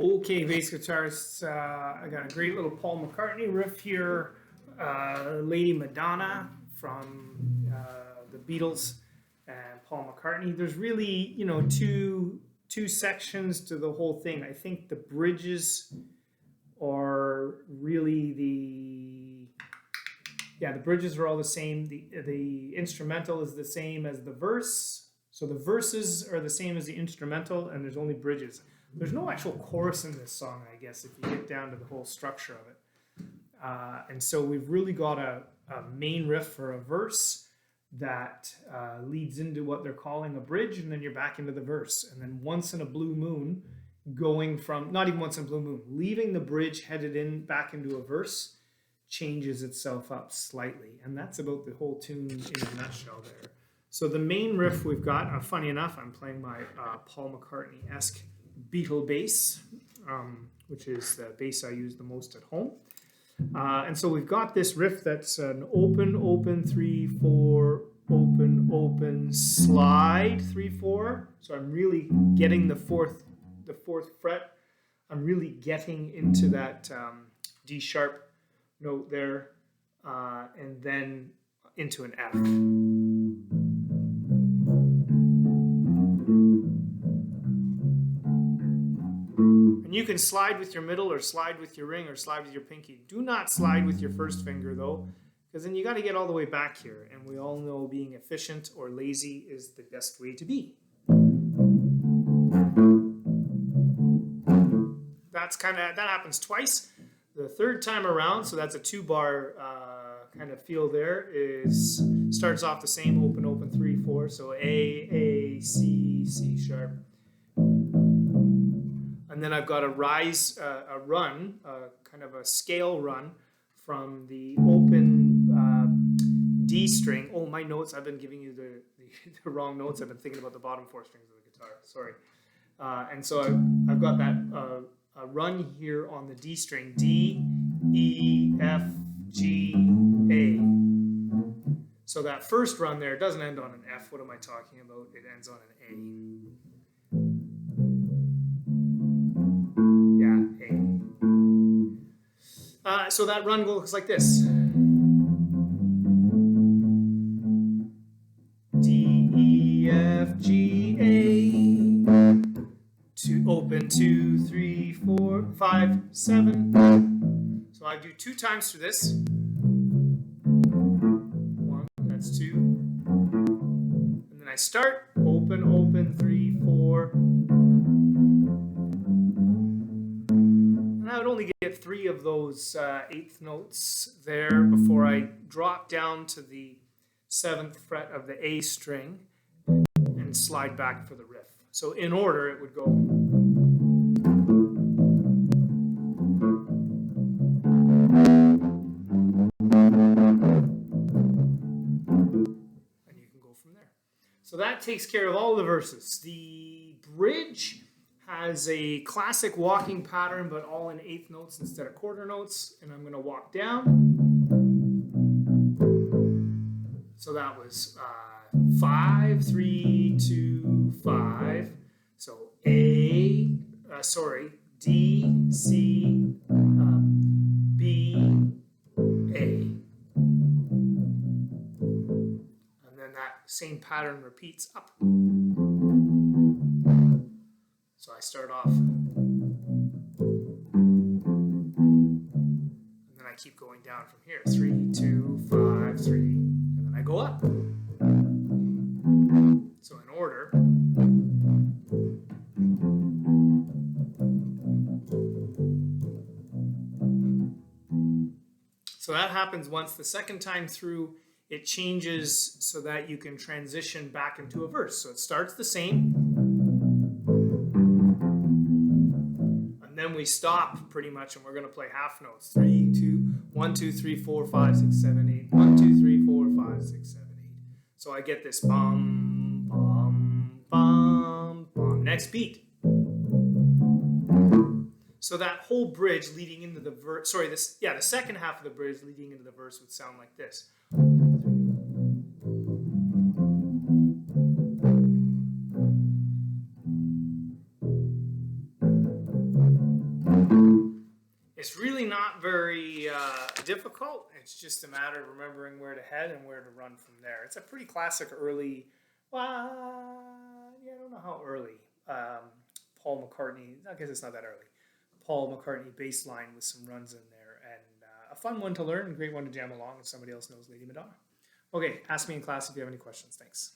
Okay, bass guitarists, I got a great little Paul McCartney riff here, Lady Madonna from the Beatles and Paul McCartney. There's really, two sections to the whole thing. I think the bridges are really the bridges are all the same. The instrumental is the same as the verse. So the verses are the same as the instrumental, and there's only bridges. There's no actual chorus in this song, I guess, if you get down to the whole structure of it. And so we've really got a main riff for a verse that leads into what they're calling a bridge, and then you're back into the verse. And then once in a blue moon, going from, not even once in a blue moon, leaving the bridge headed in back into a verse changes itself up slightly. And that's about the whole tune in a nutshell there. So the main riff we've got, funny enough, I'm playing my Paul McCartney-esque Beatle bass, which is the bass I use the most at home. And so we've got this riff that's an open, open, 3, 4, open, open, slide, 3, 4. So I'm really getting the fourth fret. I'm really getting into that D sharp note there, and then into an F. And you can slide with your middle or slide with your ring or slide with your pinky. Do not slide with your first finger though, because then you got to get all the way back here. And we all know being efficient or lazy is the best way to be. That happens twice. The third time around, so that's a 2-bar kind of feel there, starts off the same open, open, 3, 4. So A, C, C sharp. And then I've got a run, kind of a scale run from the open D string. Oh, my notes, I've been giving you the wrong notes. I've been thinking about the bottom 4 strings of the guitar, sorry. And so I've got that a run here on the D string, D, E, F, G, A. So that first run there doesn't end on an F. What am I talking about? It ends on an A. Yeah, A. So that run looks like this. D, E, F, G, A. Open 2, 3, 4, 5, 7. So I do 2 times for this. 1, that's 2. And then I start open, open, 3, 4. And I would only get 3 of those 8th notes there before I drop down to the 7th fret of the A string and slide back for the riff. So in order, it would go. And you can go from there. So that takes care of all the verses. The bridge has a classic walking pattern, but all in 8th notes instead of quarter notes. And I'm going to walk down. So that was 5, 3, 2, 5. So D, C, B, A. And then that same pattern repeats up. So I start off. And then I keep going down from here. 3, 2, 5, 3. And then I go up. So in order. So that happens once. The second time through, it changes so that you can transition back into a verse. So it starts the same. And then we stop pretty much, and we're going to play half notes. 3, 2, 1, 2, 3, 4, 5, 6, 7, 8. 1, 2, 3, 4, 5, 6, 7, 8. So I get this bum, bum, bum, bum. Next beat. So that whole bridge leading into the verse, the second half of the bridge leading into the verse would sound like this. It's really not very difficult. It's just a matter of remembering where to head and where to run from there. It's a pretty classic early, I don't know how early, Paul McCartney, I guess it's not that early, Paul McCartney bass line with some runs in there. And a fun one to learn, a great one to jam along if somebody else knows Lady Madonna. Okay, ask me in class if you have any questions. Thanks.